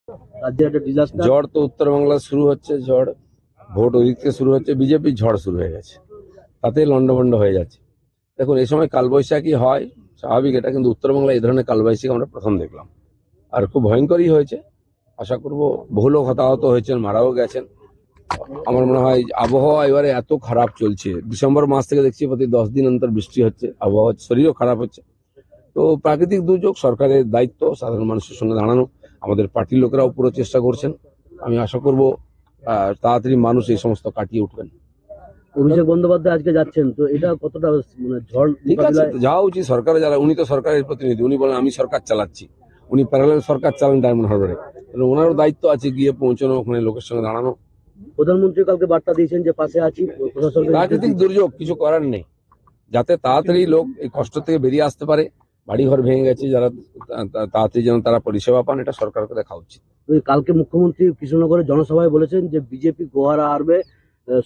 রাজ্যে একটা ডিজাস্টার। ঝড় তো উত্তরবাংলা শুরু হচ্ছে, ঝড় ভোট ওদিক থেকে শুরু হচ্ছে, বিজেপির ঝড় শুরু হয়ে গেছে, তাতে লন্ডভন্ড হয়ে যাচ্ছে। দেখুন, এই সময় কালবৈশাখী হয় স্বাভাবিক এটা, কিন্তু উত্তরবাংলায় এই ধরনের কালবৈশাখী আমরা প্রথম দেখলাম, আর খুব ভয়ঙ্করই হয়েছে। আশা করব বহু লোক হতাহত হয়েছেন, মারাও গেছেন। আমার মনে হয় আবহাওয়া এবারে এত খারাপ চলছে, ডিসেম্বর মাস থেকে দেখছি প্রতি 10 দিন অন্তর বৃষ্টি হচ্ছে, আবহাওয়া শরীরও খারাপ হচ্ছে। তো প্রাকৃতিক দুর্যোগ, সরকারের দায়িত্ব সাধারণ মানুষের সঙ্গে দাঁড়ানো, আমাদের পার্টির লোকেরাও পুরো চেষ্টা করছেন। আমি আশা করব তাড়াতাড়ি মানুষ এই সমস্ত কাটিয়ে উঠবেন। অভিষেক বন্দ্যোপাধ্যায় আজকে যাচ্ছেন, তো এটা কতটা মানে ঝড় ঠিক আছে, মোকাবিলায়? যাওয়া উচিত। সরকারে যারা, উনি তো সরকারের প্রতিনিধি, উনি বলেন আমি সরকার চালাচ্ছি, উনি প্যারালাল সরকার চালান ডায়মন্ড হারবারে, ওনারও দায়িত্ব আছে গিয়ে পৌঁছানো, ওখানে লোকের সঙ্গে দাঁড়ানো। প্রধানমন্ত্রী কালকে বার্তা দিয়েছেন যে পাশে আছি, প্রশাসনকে প্রাকৃতিক দুর্যোগ, কিছু করার নেই, যাতে তাড়াতাড়ি লোক এই কষ্ট থেকে বেরিয়ে আসতে পারে। বাড়িঘর ভেঙে গেছে, যারা তাড়াতাড়ি যেন তারা পরিষেবা পান, এটা সরকারকে দেখা উচিত। কালকে মুখ্যমন্ত্রী কৃষ্ণনগরের জনসভায় বলেছেন যে বিজেপি গোহারা হারবে,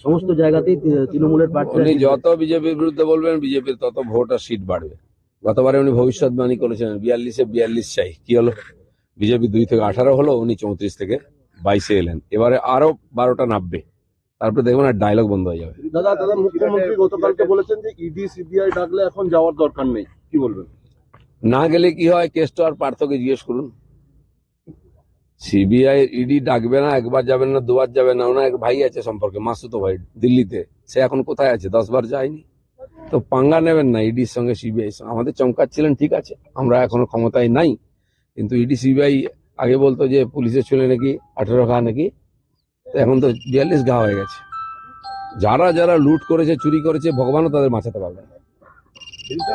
সমস্ত জায়গাতেই তৃণমূলের প্রার্থী। উনি যত বিজেপির বিরুদ্ধে বলবেন, বিজেপির তত ভোট আর সিট বাড়বে। গতবারে উনি ভবিষ্যৎবাণী করেছিলেন 42-এ 42 চাই, কি হলো? বিজেপি 2 থেকে 18 হলো, উনি 34 থেকে 22-এ এলেন। এবারে আরো 12টা নামবে, তারপরে দেখবেন আর ডায়লগ বন্ধ হয়ে যাবে। দাদা মুখ্যমন্ত্রী গতকালকে বলেছেন যে ইডি সিবিআই ডাকলে এখন যাওয়ার দরকার নেই, কি বলবেন? না গেলে কি হয়, কেসটা আর পার্থকে জিজ্ঞেস করুন। সিবিআই ইডি ডাকবে না, একবার যাবেন না, দুবার যাবেন না। ওনার এক ভাই আছে সম্পর্কে, মাসুতো ভাই, দিল্লিতে, সে এখন কোথায় আছে? 10 বার যায়নি। তো পাঙ্গা নেবেন না ইডির সঙ্গে, সিবিআই সঙ্গে। আমাদের চমকাচ্ছিলেন, ঠিক আছে, আমরা এখনো ক্ষমতায় নাই, কিন্তু ইডি সিবিআই আগে বলতো যে পুলিশের ছেলে নাকি 18 ঘা নাকি, তো এখন তো 42 ঘা হয়ে গেছে। যারা যারা লুট করেছে, চুরি করেছে, ভগবানও তাদের বাঁচাতে পারবে না।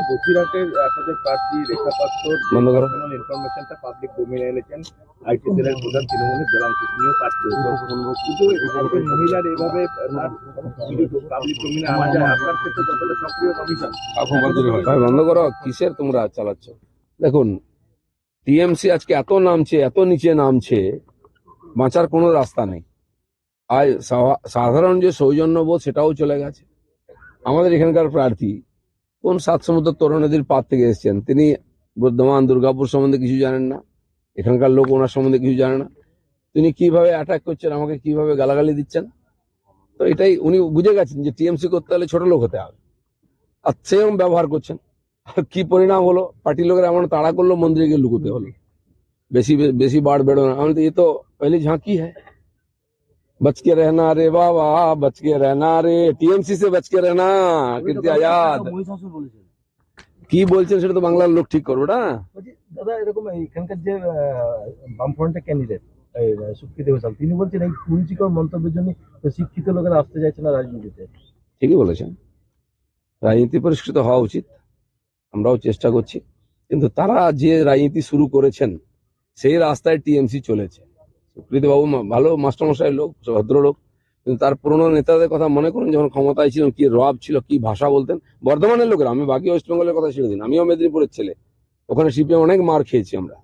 বসিরহাটের আপনাদের প্রার্থী রেখা পাত্র বন্ধ করো। ইনফরমেশনটা পাবলিক ডোমেইনে এনেছেন, আইটি সেলের প্রধান তৃণমূলের জেলা তিনিও প্রার্থী, কিন্তু একজন মহিলার এভাবে পাবলিক ডোমেইনে আনা যায়, আপনার ক্ষেত্রে যতটা সক্রিয় কমিশন। ভাই বন্ধ করো, কিসের তোমরা চালাচ্ছ? দেখুন, টিএমসি আজকে এত নামছে, এত নিচে নামছে, বাঁচার কোনো রাস্তা নেই। আর সাধারণ যে সৌজন্যবোধ, সেটাও চলে গেছে। আমাদের এখানকার প্রার্থী কোন 7 সমুদ্র তরুণ নদীর পার থেকে এসেছেন, তিনি বর্ধমান দুর্গাপুর সম্বন্ধে কিছু জানেন না, এখানকার লোক ওনার সম্বন্ধে কিছু জানে না। তিনি কিভাবে অ্যাটাক করছেন, আমাকে কিভাবে গালাগালি দিচ্ছেন, তো এটাই উনি বুঝে গেছেন যে টিএমসি করতে হলে ছোট লোক হতে হবে, আর সেরকম ব্যবহার করছেন। আর কি পরিণাম হলো, পার্টির লোকেরা এমন তাড়া করলো, মন্দিরে গিয়ে লুকোতে হলো। বেশি বেশি বাড় বেড়ো না, আমি তো ये तो पहली झांकी है। बच के रहना रे बाबा, बच के रहना रे, টিএমসি से बच के रहना, কীর্তি আজাদ। মহিষাসুর বলেছেন। কি বলছেন সেটা তো বাংলার লোক ঠিক করবে না। দাদা এরকম এখানকার যে বামফ্রন্টের ক্যান্ডিডেট সুকৃতি ঘোষাল, তিনি বলছেন এই কুরুচিকর মন্তব্যের জন্য শিক্ষিত লোকেরা আসতে চাইছে না রাজনীতিতে। ঠিকই বলেছেন, রাজনীতি পরিষ্কৃত হওয়া উচিত, আমরাও চেষ্টা করছি, কিন্তু তারা যে রাজনীতি শুরু করেছেন সেই রাস্তায় টিএমসি চলেছে। সুকৃতি বাবু ভালো মাস্টারমশাই লোক, ভদ্রলোক, কিন্তু তার পুরনো নেতাদের কথা মনে করুন, যখন ক্ষমতায় ছিলেন কি রব ছিল, কি ভাষা বলতেন। বর্ধমানের লোকেরা, আমি বাকি ওয়েস্ট বেঙ্গলের কথা ছেড়ে দিন, আমিও মেদিনীপুরের ছেলে, ওখানে সিপিএম অনেক মার খেয়েছি আমরা।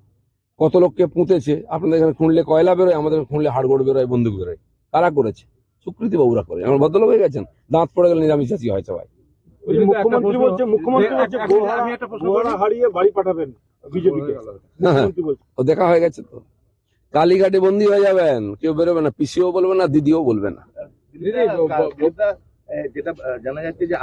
কত লোককে পুঁতেছে, আপনাদের এখানে খুঁড়লে কয়লা বেরোয়, আমাদের খুঁড়লে হাড়গোড় বেরোয়, বন্দুক বেরোয়। কারা করেছে? সুকৃতি বাবুরা করে। আমার ভদ্রলোক হয়ে গেছেন, দাঁত পড়ে গেলে নিরামিষাচি হয় সবাই। মুখ্যমন্ত্রী হারিয়ে বাড়ি পাঠাবেন বিজেপিকে, ও দেখা হয়ে গেছে তো, কালীঘাটে বন্দী হয়ে যাবেন, কেউ বেরোবে না, পিসিও বলবে না, দিদিও বলবে না। যেটা জানা যাচ্ছে যে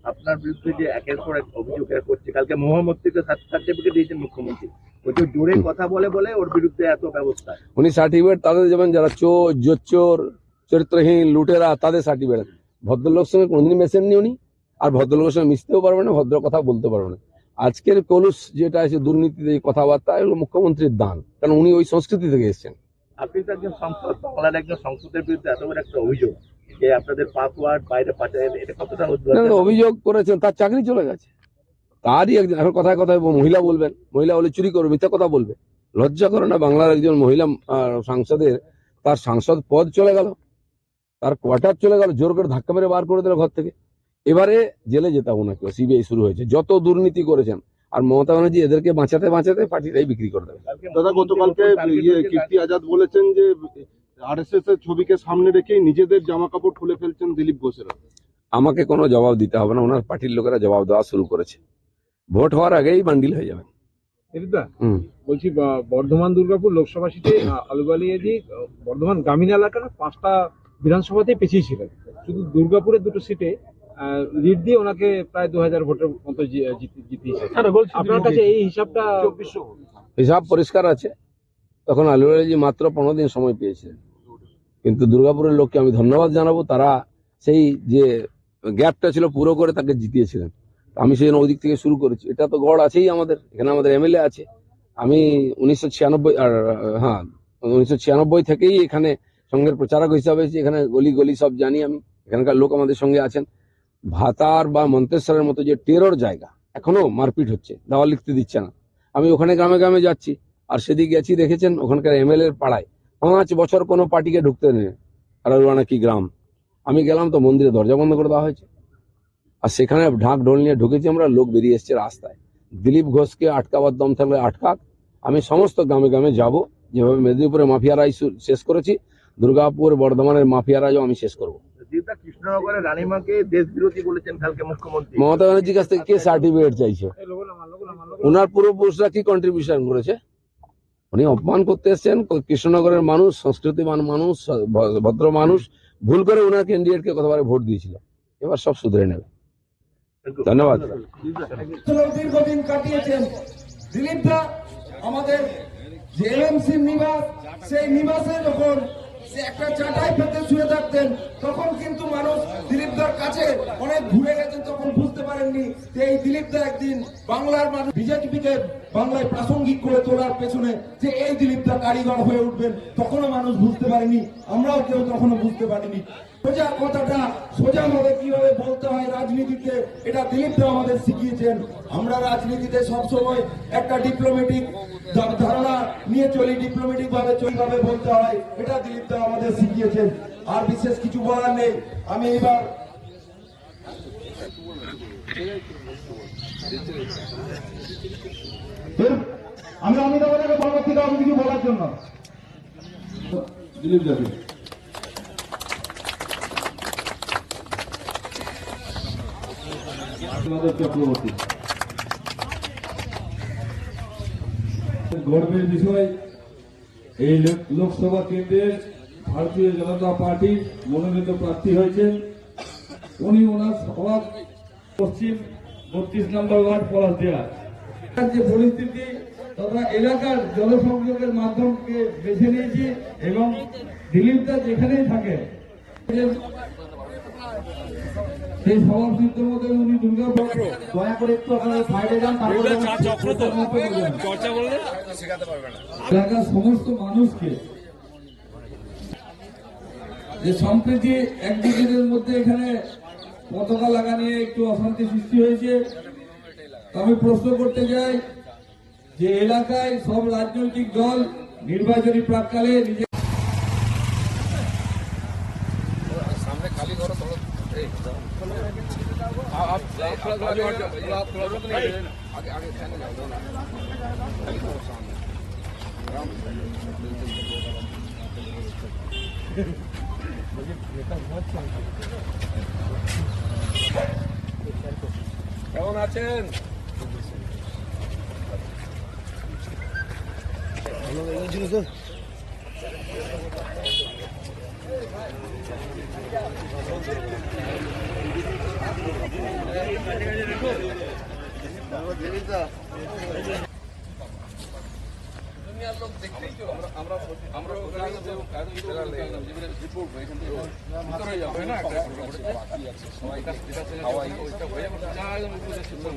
আপনার বিরুদ্ধে যে একের পর এক অভিযোগ করছে, কালকে মোহাম্মদকে সার্টিফিকেট দিয়েছেন মুখ্যমন্ত্রী, ওই যে জোরে কথা বলে বলে ওর বিরুদ্ধে এত ব্যবস্থা। উনি সার্টিফিকেট তাদের যাবেন যারা চোর, জোচ্চোর, চরিত্রহীন, লুটেরা, তাদের সার্টিফিকেট। ভদ্রলোকের সঙ্গে কোনদিন মেশেননি উনি, আর ভদ্রলোকের সঙ্গে মিশতেও পারবে না, ভদ্র কথা বলতে পারবে না। আজকের কলুষ যেটা আছে, দুর্নীতিতে কথাবার্তা, এগুলো মুখ্যমন্ত্রীর দান, কারণ উনি ওই সংস্কৃতি থেকে এসেছেন। আপনি তো একজন সংসদ, বাংলার একজন সংসদের বিরুদ্ধে এত বড় একটা অভিযোগ যে আপনাদের পাসওয়ার্ড বাইরে পাঠায়, এটা কতটা অভিযোগ করেছেন, তার চাকরি চলে গেছে। তারই একজন, এখন কথায় কথায় মহিলা বলবেন, মহিলা বলে চুরি করবে, মিথ্যা কথা বলবে, লজ্জা করে না বাংলার একজন মহিলা সাংসদের? তার সাংসদ পদ চলে গেল, তার কোয়ার্টার চলে গেল, জোর করে ধাক্কা মেরে বার করে দিল ঘর থেকে। এবারে জেলে যেতে হবে নাকি, সিবিআই শুরু হয়েছে, যত দুর্নীতি করেছেন। আর মমতা ব্যানার্জি এদেরকে বাঁচাতে বাঁচাতে পার্টিটাই বিক্রি করে দেবে। দাদা গতকালকে কীর্তি আজাদ বলেছেন যে আরএসএস এর ছবিকে সামনে রেখেই নিজেদের জামা কাপড় খুলে ফেলছেন দিলীপ ঘোষেরা। আমাকে কোনো জবাব দিতে হবে না, ওনার পার্টির লোকেরা জবাব দেওয়া শুরু করেছে। ভোট হওয়ার আগেই বান্ডিল হয়ে যাবেন। দিলীপদা, হুম। বলছি বর্ধমান দুর্গাপুর লোকসভা সিটে আলুবালিয়াজি বর্ধমান গ্রামীণ এলাকার 5টা বিধানসভাতেই পিছিয়ে ছিলেন। শুধু দুর্গাপুরের 2টো সিটে লিড দিয়ে ওনাকে প্রায় 2000 ভোটের মতো জিতিয়েছে। আপনার কাছে এই হিসাবটা? হিসাব পরিষ্কার আছে। তখন আলুবালিয়াজি মাত্র 15 দিন সময় পেয়েছিলেন, কিন্তু দুর্গাপুরের লোককে আমি ধন্যবাদ জানাবো, তারা সেই যে গ্যাপটা ছিল পুরো করে তাকে জিতিয়েছিলেন। আমি সেই জন্য ওই দিক থেকে শুরু করেছি। এটা তো গড় আছেই আমাদের, এখানে আমাদের এমএলএ আছে। আমি 1996 থেকেই এখানে সংঘের প্রচারক হিসাবে আছি। এখানে গলি গলি সব জানি আমি, এখানকার লোক আমাদের সঙ্গে আছেন। ভাতার বা মন্তেশ্বরের মতো যে টেরর জায়গা, এখনো মারপিট হচ্ছে, দেওয়াল লিখতে দিচ্ছে না। আমি ওখানে গ্রামে গ্রামে যাচ্ছি, আর সেদিকে গেছি, দেখেছেন ওখানকার এমএলএ এর পাড়ায় 5 বছর কোনো পার্টিকে ঢুকতে নেই। আর কি গ্রাম, আমি গেলাম তো মন্দিরে দরজা বন্ধ করে দেওয়া হয়েছে। আর সেখানে ঢাক ঢোল নিয়ে ঢুকেছি আমরা, লোক বেরিয়ে এসছে রাস্তায়। দিলীপ ঘোষকে আটকাবার দম থাকলে আটকাক। আমি সমস্ত গ্রামে গ্রামে যাব, যেভাবে মেদিনীপুরে মাফিয়ারাই শেষ করেছি, দুর্গাপুর বর্ধমানের মাফিয়ারাজও আমি শেষ করবো। দিলীপদা, কৃষ্ণনগরের রানীমাকে দেশ বিরোধী বলেছেন কালকে মুখ্যমন্ত্রী। মমতা ব্যানার্জির কাছ থেকে কে সার্টিফিকেট চাইছে? ওনার পূর্বপুরুষরা কি কন্ট্রিবিউশন করেছে? উনি অপমান করতে এসছেন কৃষ্ণনগরের মানুষ, সংস্কৃতিবান মানুষ, ভদ্র মানুষ, ভুল করে ওনার ক্যান্ডিডেটকে কতবার ভোট দিয়েছিল। এবার সব শুধরে নেবে। ধন্যবাদ। দীর্ঘদিন কাটিয়েছেন দিলীপদা। আমাদের যে এমএমসি নিবাস, সেই নিবাসে যখন সে একটা চাটাই পেতে শুয়ে থাকতেন, তখন কিন্তু মানুষ দিলীপদার কাছে অনেক ঘুরে গেছেন, তখন বুঝতে পারেননি যে এই দিলীপদা একদিন বাংলার মানুষ বিজেপিকে বাংলায় প্রাসঙ্গিক করে তোলার পেছনে যে এই দিলীপদা কারিগর হয়ে উঠবেন, তখনও মানুষ বুঝতে পারেনি, আমরাও কেউ তখনও বুঝতে পারিনি। সোজা কথাটা সোজাভাবে কিভাবে বলতে হয় রাজনীতিতে, এটা দিলীপদা আমাদের শিখিয়েছেন। আমরা রাজনীতিতে সবসময় একটা ডিপ্লোম্যাটিক ধারণা নিয়ে চলি, ডিপ্লোম্যাটিক ভাবে কিভাবে বলতে হয়, এটা দিলীপদা আমাদের শিখিয়েছেন। আর বিশেষ কিছু বলার নেই। আমি এবার অমিতাভকে পরবর্তী কারণ কিছু বলার জন্য দিলীপ দাকে চক্রবর্তী। গর্বের বিষয়, এই লোকসভা কেন্দ্রের ভারতীয় জনতা পার্টির মনোনীত প্রার্থী হয়েছেন। উনি ওনার সভা পশ্চিম 32 নম্বর ওয়ার্ড পলাশদিয়া। যে পরিস্থিতি তথা এলাকার জনসংযোগের মাধ্যমকে বেছে নিয়েছি, এবং দিলীপদা যেখানেই থাকে সেই সবার সিদ্ধ মধ্যে উনি দুর্গাপুর, দয়া করে একটু আপনারা সাইডে যান, এলাকার সমস্ত মানুষকে যে সম্প্রতি এক দুদিনের মধ্যে এখানে পতাকা লাগা নিয়ে একটু অশান্তি সৃষ্টি হয়েছে। আমি প্রশ্ন করতে চাই যে এলাকায় সব রাজনৈতিক দল নির্বাচনী প্রাককালে নিজের কেমন আছেন? দুনিয়ার লোক দেখতেই তো আমরা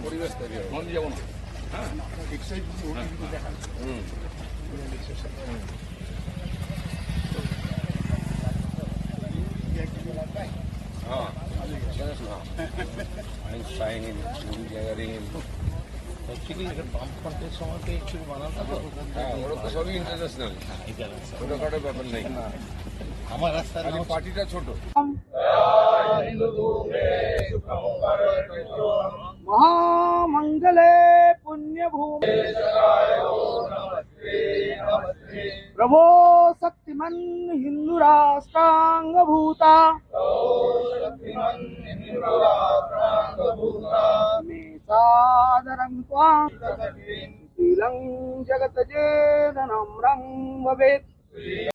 পরিবেশ তৈরি হবে যেমন সবই ইন্টারন্যাশনাল, ছোটখাটো ব্যাপার নেই। আমার রাস্তার পার্টিটা ছোট। महामंगले पुण्यभूमि प्रभो शक्तिमन हिंदू राष्ट्रांग भूता में सादरं त्वां अखिलं जगत जेन नम्रं भवेत्